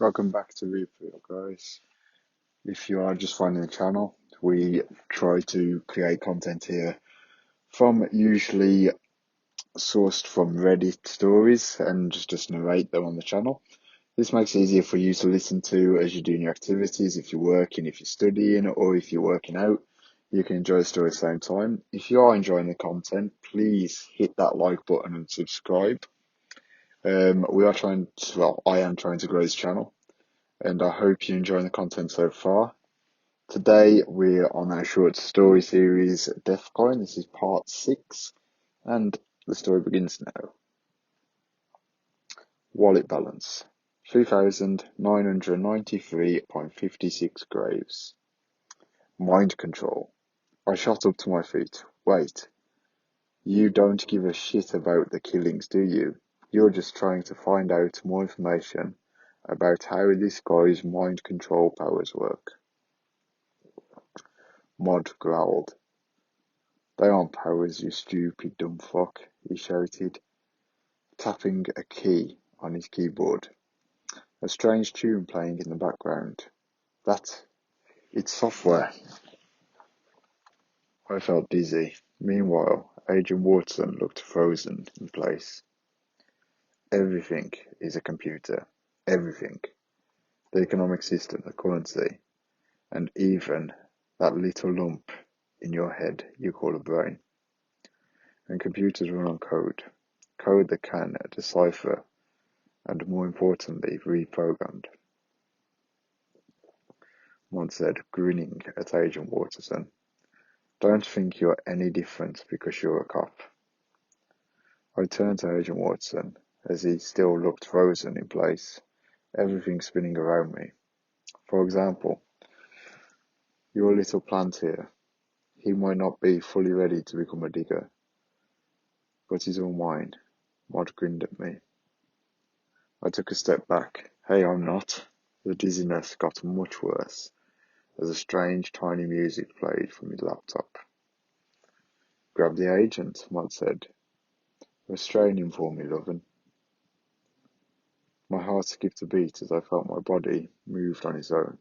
Welcome back to Refill, guys. If you are just finding the channel, we try to create content here from usually sourced from Reddit stories and just narrate them on the channel. This makes it easier for you to listen to as you're doing your activities, if you're working, if you're studying, or if you're working out. You can enjoy the story at the same time. If you are enjoying the content, please hit that like button and subscribe. I am trying to grow this channel, and I hope you're enjoying the content so far. Today we're on our short story series, Deathcoin. This is part 6, and the story begins now. Wallet balance, 3,993.56 graves. Mind control. I shot up to my feet. Wait, you don't give a shit about the killings, do you? You're just trying to find out more information about how this guy's mind control powers work. Mod growled. They aren't powers, you stupid dumb fuck, he shouted, tapping a key on his keyboard. A strange tune playing in the background. It's software. I felt dizzy. Meanwhile, Agent Watson looked frozen in place. Everything is a computer. Everything. The economic system, the currency, and even that little lump in your head you call a brain. And computers run on code. Code that can decipher and, more importantly, reprogrammed, one said, grinning at Agent Watterson. Don't think you're any different because you're a cop. I turned to Agent Watson as he still looked frozen in place, everything spinning around me. For example, your little plant here. He might not be fully ready to become a digger, but he's all mine. Maud grinned at me. I took a step back. Hey, I'm not. The dizziness got much worse as a strange tiny music played from his laptop. Grab the agent, Maud said. Restrain him for me, lovin'. My heart skipped a beat as I felt my body moved on its own.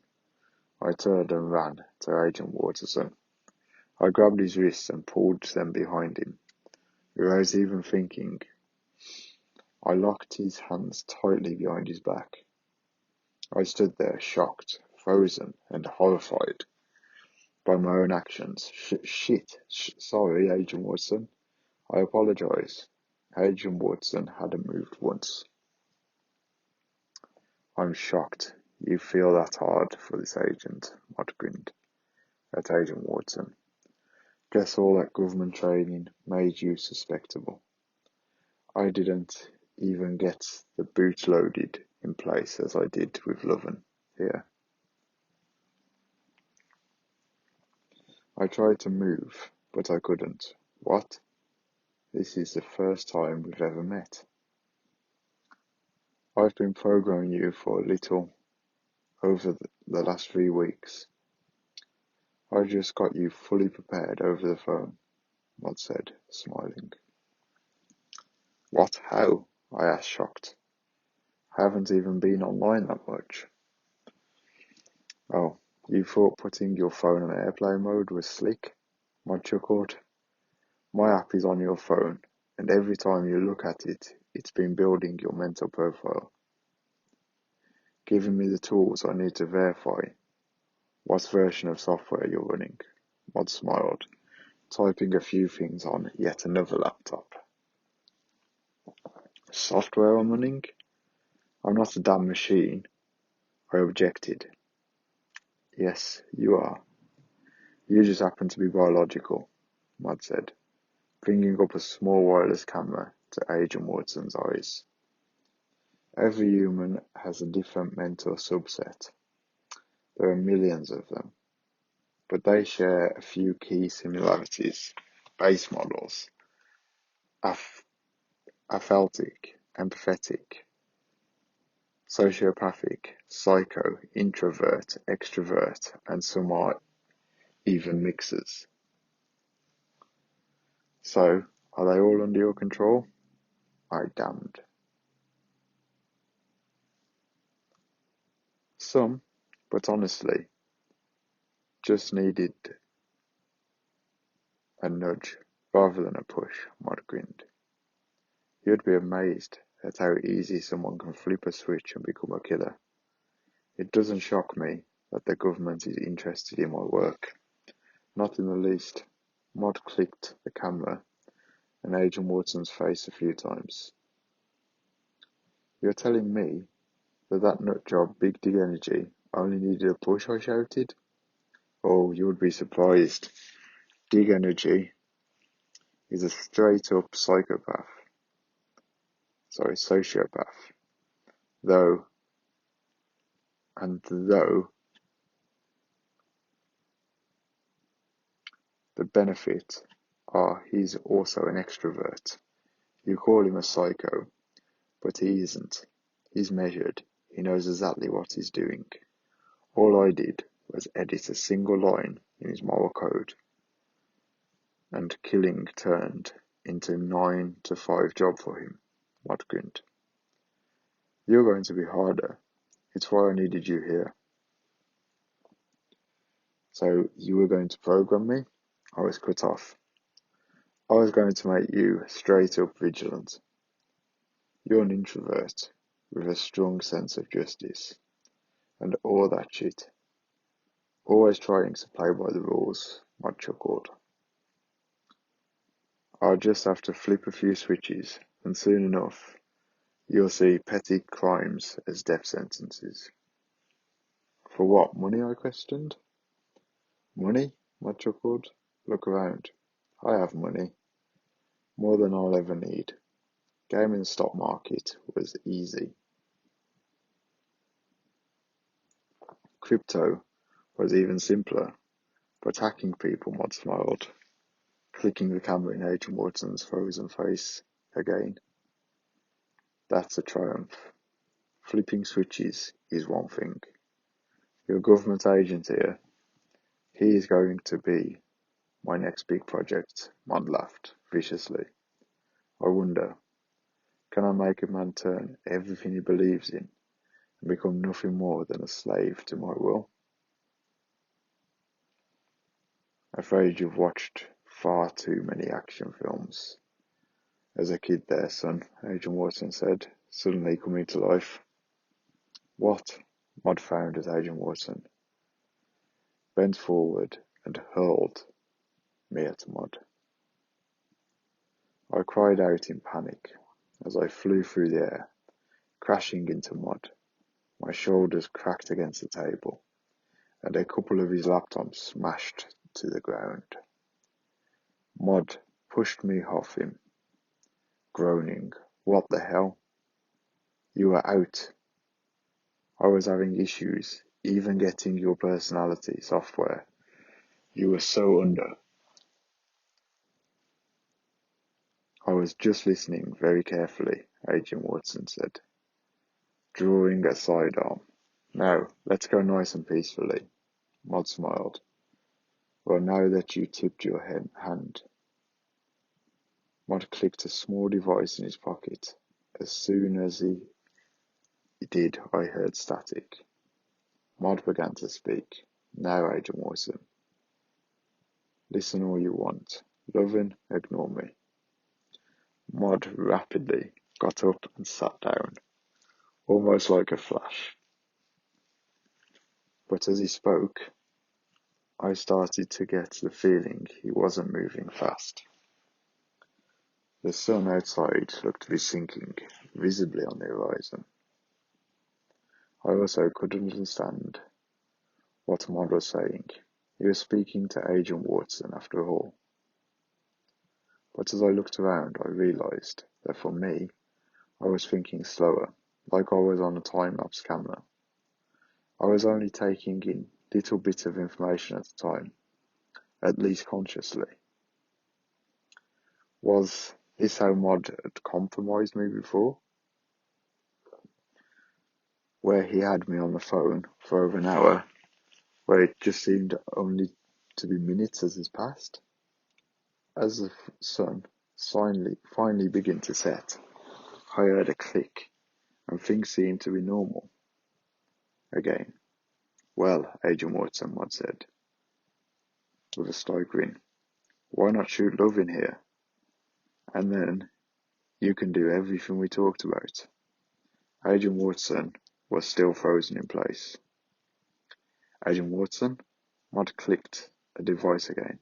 I turned and ran to Agent Watterson. I grabbed his wrists and pulled them behind him. Without even thinking, I locked his hands tightly behind his back. I stood there, shocked, frozen, and horrified by my own actions. Sorry, Agent Watson. I apologize. Agent Watson hadn't moved once. I'm shocked you feel that hard for this agent, Maud grinned at Agent Watson. Guess all that government training made you suspectable. I didn't even get the boot loaded in place as I did with Lovin here. I tried to move, but I couldn't. What? This is the first time we've ever met. I've been programming you for a little over the last 3 weeks. I just got you fully prepared over the phone, Maud said, smiling. What? How? I asked, shocked. I haven't even been online that much. Oh, you thought putting your phone on airplane mode was slick? Maud chuckled. My app is on your phone, and every time you look at it, it's been building your mental profile. Giving me the tools I need to verify what version of software you're running. Maud smiled, typing a few things on yet another laptop. Software I'm running? I'm not a damn machine, I objected. Yes, you are. You just happen to be biological, Maud said, bringing up a small wireless camera to Agent Watson's eyes. Every human has a different mental subset. There are millions of them, but they share a few key similarities. Base models: aphaltic, empathetic, sociopathic, psycho, introvert, extrovert, and some are even mixers. So, are they all under your control? I damned. Some, but honestly, just needed a nudge rather than a push, Mod grinned. You'd be amazed at how easy someone can flip a switch and become a killer. It doesn't shock me that the government is interested in my work. Not in the least. Mod clicked the camera and Agent Watson's face a few times. You're telling me that nut job, Big Dig Energy, only needed a push, I shouted. Oh, you would be surprised. Dig Energy is a straight-up sociopath. Though the benefit are he's also an extrovert. You call him a psycho, but he isn't. He's measured. He knows exactly what he's doing. All I did was edit a single line in his moral code, and killing turned into 9 to 5 job for him. Watt grinned. You're going to be harder. It's why I needed you here. So you were going to program me? I was cut off. I was going to make you straight up vigilant. You're an introvert with a strong sense of justice and all that shit. Always trying to play by the rules, Mod chuckled. I'll just have to flip a few switches, and soon enough, you'll see petty crimes as death sentences. For what, money? I questioned. Money? Mod chuckled. Look around. I have money. More than I'll ever need. Gaming the stock market was easy. Crypto was even simpler, but hacking people, Mod smiled, clicking the camera in Agent Watson's frozen face again. That's a triumph. Flipping switches is one thing. Your government agent here, he is going to be my next big project, Mod laughed viciously. I wonder, can I make a man turn everything he believes in and become nothing more than a slave to my will? Afraid you've watched far too many action films. As a kid there, son, Agent Watson said, suddenly coming to life. What? Mod frowned at Agent Watson, bent forward and hurled me at Mod. I cried out in panic as I flew through the air, crashing into Mod. My shoulders cracked against the table, and a couple of his laptops smashed to the ground. Mod pushed me off him, groaning, "What the hell? You were out. I was having issues, even getting your personality software. You were so under." I was just listening very carefully, Agent Watson said, drawing a sidearm. Now, let's go nice and peacefully. Mod smiled. Well, now that you tipped your hand. Mod clicked a small device in his pocket. As soon as he did, I heard static. Mod began to speak. Now, Agent Watson. Listen all you want. Lovin', ignore me. Mod rapidly got up and sat down, almost like a flash. But as he spoke, I started to get the feeling he wasn't moving fast. The sun outside looked to be sinking visibly on the horizon. I also couldn't understand what Mod was saying. He was speaking to Agent Watson after all. But as I looked around, I realised that for me, I was thinking slower, like I was on a time-lapse camera. I was only taking in little bits of information at a time, at least consciously. Was this how Mod had compromised me before? Where he had me on the phone for over an hour, where it just seemed only to be minutes as has passed? As the sun finally began to set, I heard a click, and things seemed to be normal. again. Well, Agent Watson, Mod said, with a sly grin. Why not shoot love in here? And then you can do everything we talked about. Agent Watson was still frozen in place. Agent Watson? Mod clicked a device again,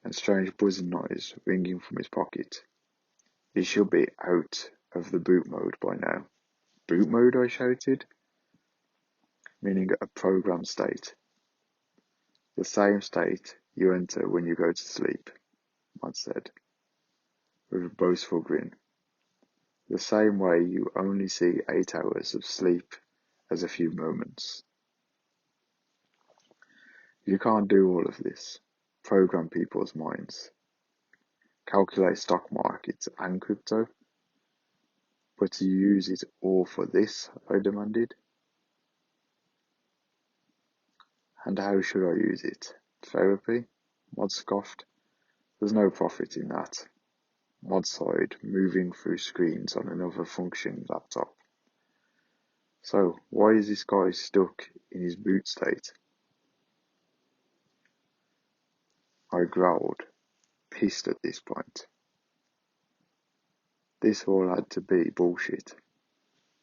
and strange buzzing noise ringing from his pocket. He should be out of the boot mode by now. Boot mode, I shouted, meaning a program state. The same state you enter when you go to sleep, Mod said, with a boastful grin. The same way you only see 8 hours of sleep as a few moments. You can't do all of this. Program people's minds. Calculate stock markets and crypto. But to use it all for this, I demanded. And how should I use it? Therapy? Mod scoffed. There's no profit in that. Mod sighed, moving through screens on another functioning laptop. So, why is this guy stuck in his boot state? I growled, pissed at this point. This all had to be bullshit.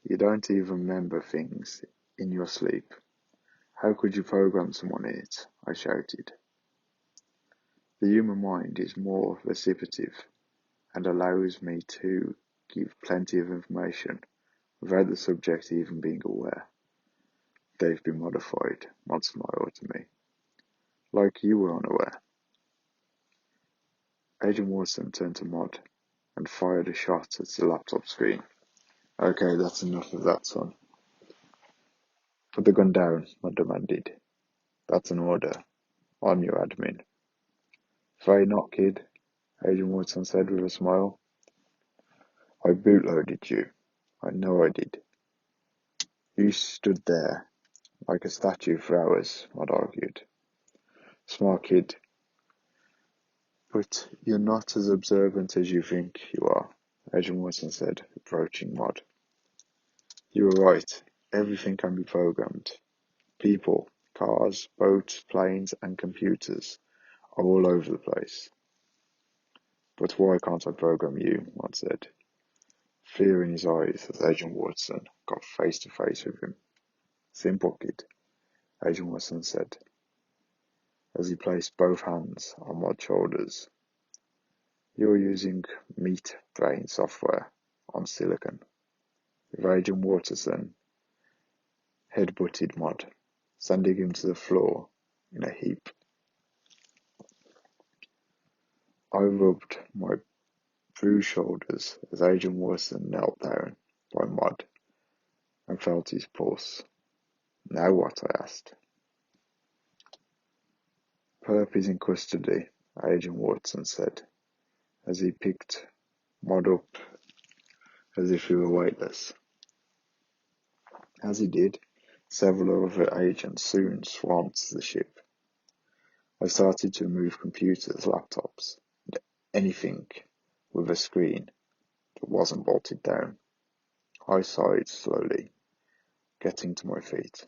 You don't even remember things in your sleep. How could you program someone in it? I shouted. The human mind is more receptive and allows me to give plenty of information without the subject even being aware. They've been modified, Mod smiled to me. Like you were unaware. Agent Watson turned to Mod and fired a shot at the laptop screen. Okay, that's enough of that, son. Put the gun down, Mod demanded. That's an order. I'm your admin. Afraid not, kid, Agent Watson said with a smile. I bootloaded you. I know I did. You stood there like a statue for hours, Mod argued. Smart kid. But you're not as observant as you think you are, Agent Watson said, approaching Mod. You were right. Everything can be programmed. People, cars, boats, planes, and computers are all over the place. But why can't I program you? Mod said, fear in his eyes as Agent Watson got face to face with him. Simple, kid, Agent Watson said, as he placed both hands on Mod's shoulders. You're using meat brain software on silicon. With Agent Watson head-butted Mod, sending him to the floor in a heap. I rubbed my bruised shoulders as Agent Watson knelt down by Mod and felt his pulse. Now what? I asked. Perp is in custody, Agent Watson said, as he picked Mod up as if he were weightless. As he did, several other agents soon swarmed the ship. I started to remove computers, laptops, and anything with a screen that wasn't bolted down. I sighed slowly, getting to my feet.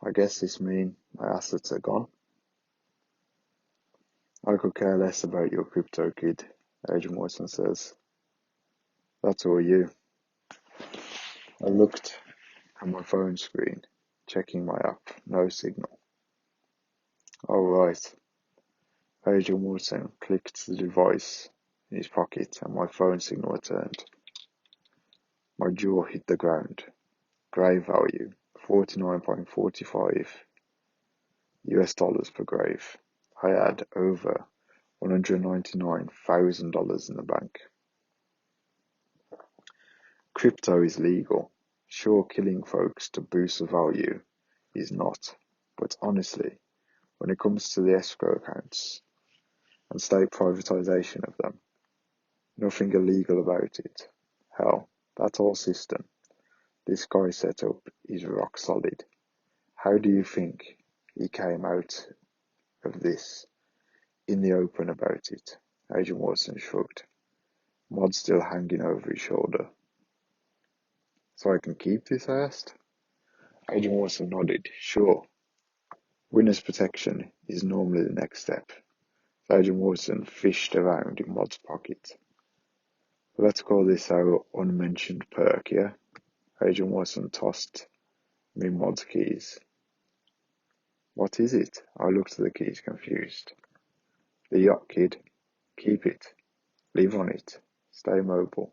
I guess this means my assets are gone. I could care less about your crypto, kid, Agent Watson says. That's all you. I looked at my phone screen, checking my app. No signal. All right. Agent Watson clicked the device in his pocket and my phone signal returned. My jaw hit the ground. Grave value, 49.45 US dollars per grave. I had over $199,000 in the bank. Crypto is legal. Sure, killing folks to boost the value is not. But honestly, when it comes to the escrow accounts and state privatization of them, nothing illegal about it. Hell, that whole system this guy set up is rock solid. How do you think he came out of this in the open about it? Agent Watson shrugged, Mod still hanging over his shoulder. So I can keep this? I asked. Agent Watson nodded. Sure. Witness protection is normally the next step. Agent Watson fished around in Mod's pocket. Let's call this our unmentioned perk, yeah? Agent Watson tossed me Mod's keys. What is it? I looked at the keys, confused. The yacht, kid. Keep it. Live on it. Stay mobile.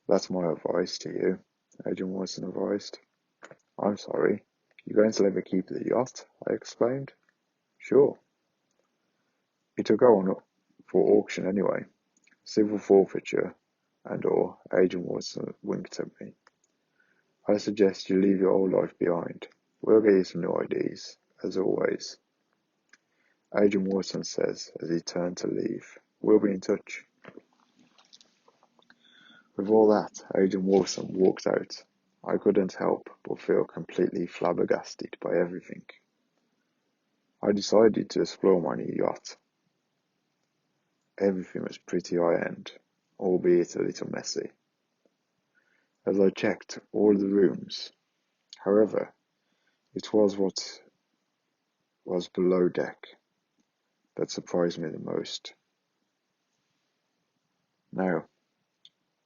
That's my advice to you, Agent Watson advised. I'm sorry. You're going to let me keep the yacht? I exclaimed. Sure. It'll go on for auction anyway. Civil forfeiture and or Agent Watson winked at me. I suggest you leave your old life behind. We'll get you some new IDs, as always. Agent Watson says as he turned to leave. We'll be in touch. With all that, Agent Watson walked out. I couldn't help but feel completely flabbergasted by everything. I decided to explore my new yacht. Everything was pretty high-end, albeit a little messy. As I checked all the rooms, however, it was what was below deck that surprised me the most. Now,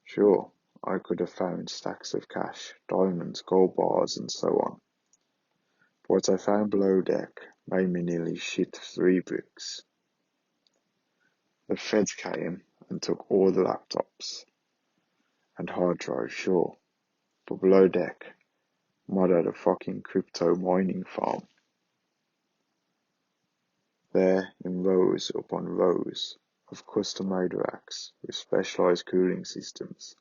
sure, I could have found stacks of cash, diamonds, gold bars, and so on. But what I found below deck made me nearly shit 3 bricks. The feds came and took all the laptops and hard drives, sure, but below deck, Mod had a fucking crypto mining farm. There, in rows upon rows of custom-made racks with specialized cooling systems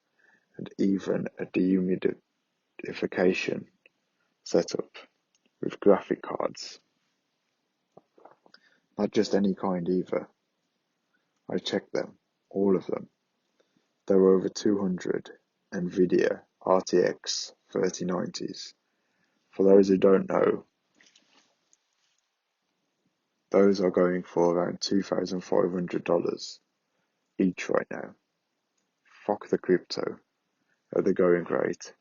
and even a dehumidification setup with graphic cards. Not just any kind either. I checked them, all of them. There were over 200 NVIDIA RTX 3090s. For those who don't know, those are going for around $2,500 each right now. Fuck the crypto. At the going rate,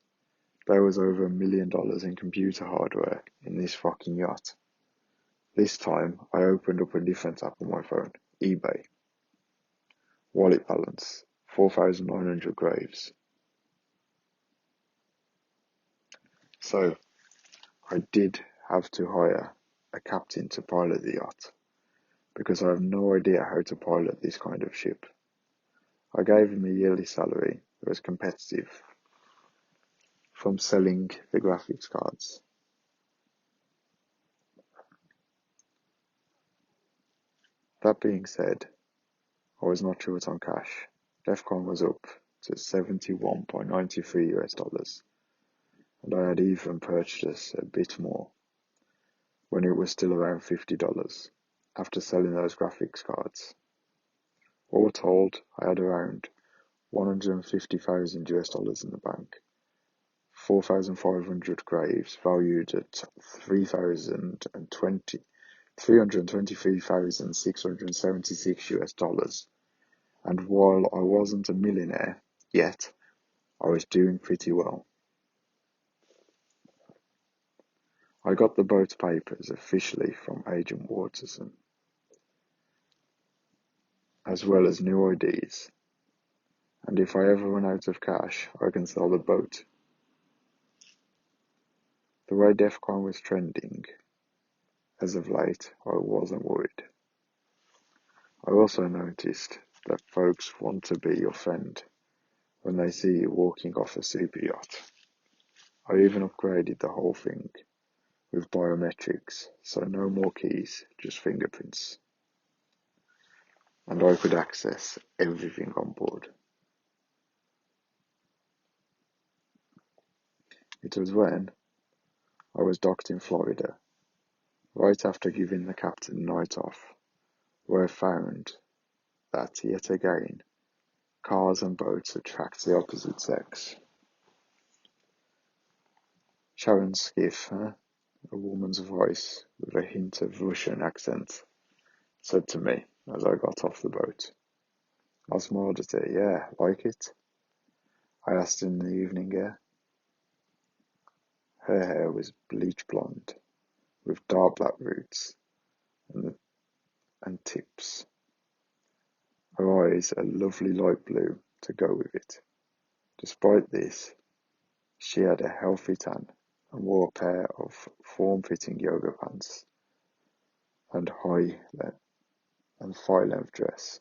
there was over $1 million in computer hardware in this fucking yacht. This time, I opened up a different app on my phone, eBay. Wallet balance, 4,900 graves. So, I did have to hire a captain to pilot the yacht, because I have no idea how to pilot this kind of ship. I gave him a yearly salary that was competitive from selling the graphics cards. That being said, I was not short on cash. Deathcoin was up to 71.93 US dollars, and I had even purchased a bit more when it was still around $50 after selling those graphics cards. All told, I had around 150,000 US dollars in the bank, 4,500 graves valued at 323,676 US dollars. And while I wasn't a millionaire yet, I was doing pretty well. I got the boat papers officially from Agent Watson, as well as new IDs, and if I ever run out of cash, I can sell the boat. The way Deathcoin was trending, as of late, I wasn't worried. I also noticed that folks want to be your friend when they see you walking off a super yacht. I even upgraded the whole thing with biometrics, so no more keys, just fingerprints. And I could access everything on board. It was when I was docked in Florida, right after giving the captain a night off, where I found that, yet again, cars and boats attract the opposite sex. Sharon's skiff, huh? A woman's voice with a hint of Russian accent said to me as I got off the boat. I smiled at it. Yeah, like it? I asked in the evening air. Her hair was bleach blonde, with dark black roots and tips. Her eyes a lovely light blue to go with it. Despite this, she had a healthy tan and wore a pair of form-fitting yoga pants and thigh-length dress.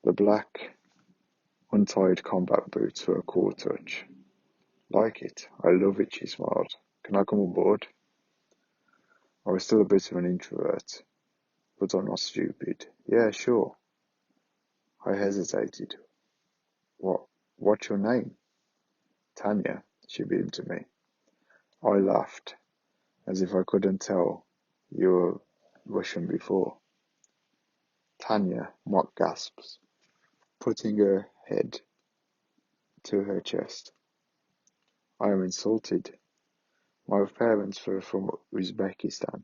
The black, untied combat boots were a cool touch. Like it, I love it, she smiled. Can I come on board? I was still a bit of an introvert, but I'm not stupid. Yeah, sure. I hesitated. What's your name? Tanya, she beamed to me. I laughed, as if I couldn't tell you were Russian before. Tanya mock gasps, putting her head to her chest. I am insulted. My parents were from Uzbekistan.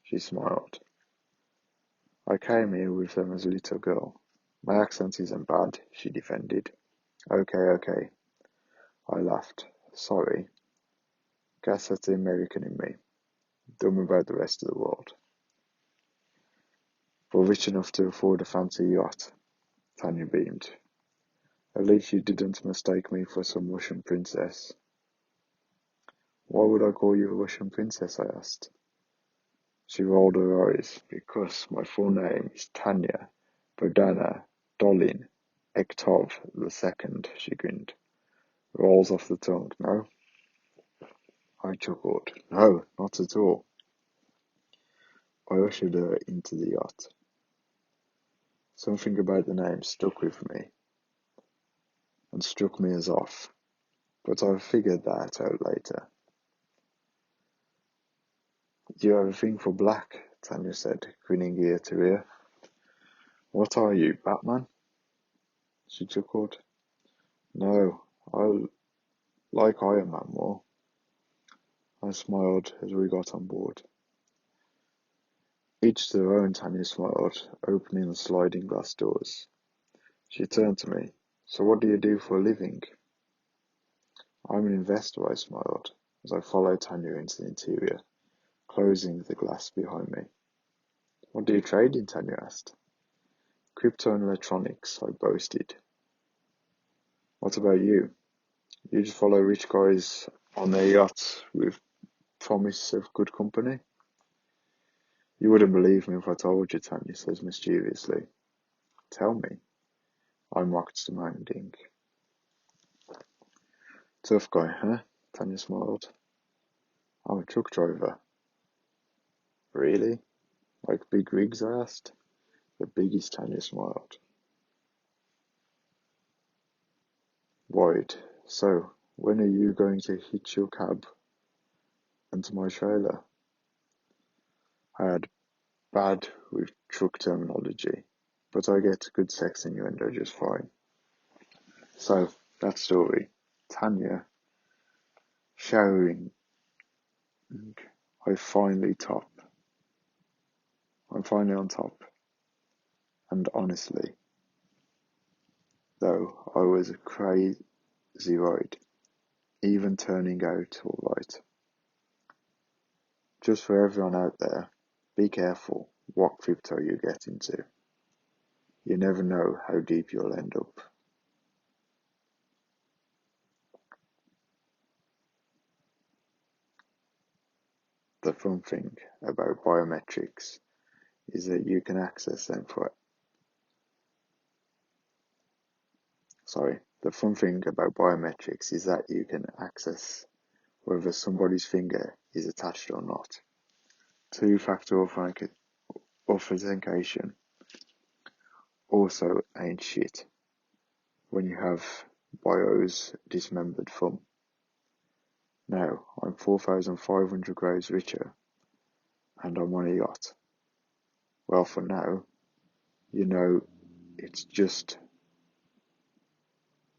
She smiled. I came here with them as a little girl. My accent isn't bad, she defended. Okay. I laughed. Sorry. Guess that's the American in me. Dumb about the rest of the world. But rich enough to afford a fancy yacht, Tanya beamed. At least you didn't mistake me for some Russian princess. Why would I call you a Russian princess? I asked. She rolled her eyes. Because my full name is Tanya Bogdana Dolin Ektov II, she grinned. Rolls off the tongue, no? I chuckled. No, not at all. I ushered her into the yacht. Something about the name stuck with me and struck me as off, but I figured that out later. You have a thing for black, Tanya said, grinning ear to ear. What are you, Batman? She chuckled. No, I like Iron Man more. I smiled as we got on board. Each to their own, Tanya smiled, opening the sliding glass doors. She turned to me. So what do you do for a living? I'm an investor, I smiled, as I followed Tanya into the interior, closing the glass behind me. What do you trade in? Tanya asked. Crypto and electronics, I boasted. What about you? You just follow rich guys on their yachts with promise of good company? You wouldn't believe me if I told you, Tanya says mischievously. Tell me. I mocked, demanding. Tough guy, huh? Tanya smiled. I'm a truck driver. Really? Like big rigs? I asked. The biggest, Tanya smiled. Wide. So, when are you going to hitch your cab onto my trailer? I had bad with truck terminology, but I get good sex innuendo just fine. So, that story. Tanya, showering. I'm finally on top. And honestly, though, I was a crazy ride, even turning out alright. Just for everyone out there, be careful what crypto you get into. You never know how deep you'll end up. The fun thing about biometrics is that you can access them the fun thing about biometrics is that you can access whether somebody's finger is attached or not. Two-factor authentication also ain't shit when you have Bio's dismembered thumb. Now, I'm 4,500 grays richer, and I'm on a yacht. Well, for now, it's just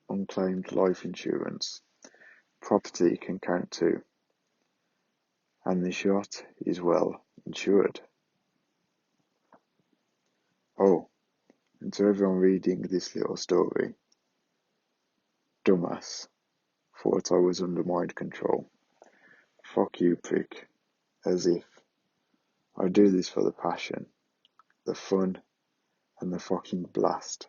unclaimed life insurance. Property can count too, and this yacht is well insured. Oh, and to everyone reading this little story, Dumbass. Thought I was under mind control. Fuck you, prick. As if. I do this for the passion, the fun, and the fucking blast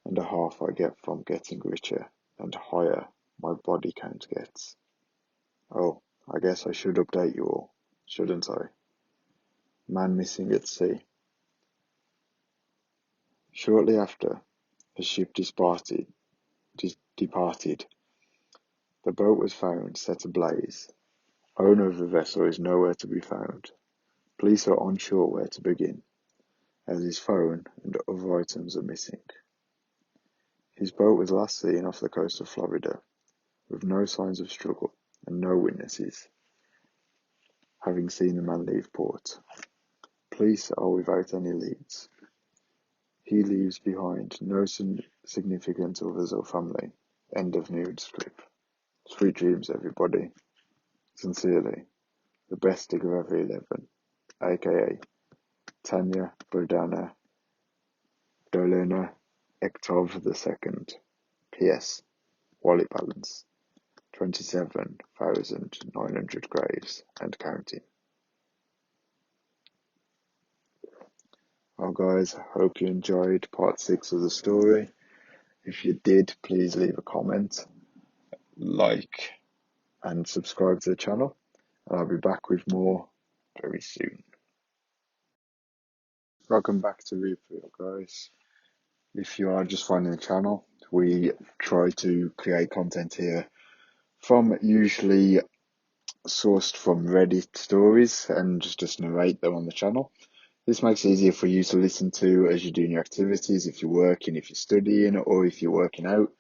and a half I get from getting richer and higher my body count gets. Oh, I guess I should update you all, shouldn't I? Man missing at sea. Shortly after, the ship departed. The boat was found set ablaze. Owner of the vessel is nowhere to be found. Police are unsure where to begin, as his phone and other items are missing. His boat was last seen off the coast of Florida, with no signs of struggle and no witnesses having seen the man leave port. Police are without any leads. He leaves behind no significant others or family. End of news clip. Sweet dreams, everybody. Sincerely, the best digger of 11, aka Tanya Brodana Dolina Ektov II. P.S. Wallet balance 27,900 graves and counting. Well, guys, I hope you enjoyed part 6 of the story. If you did, please leave a comment, like, and subscribe to the channel. And I'll be back with more very soon. Welcome back to Reapville, guys. If you are just finding the channel, we try to create content here from usually sourced from Reddit stories and just narrate them on the channel. This makes it easier for you to listen to as you're doing your activities, if you're working, if you're studying, or if you're working out.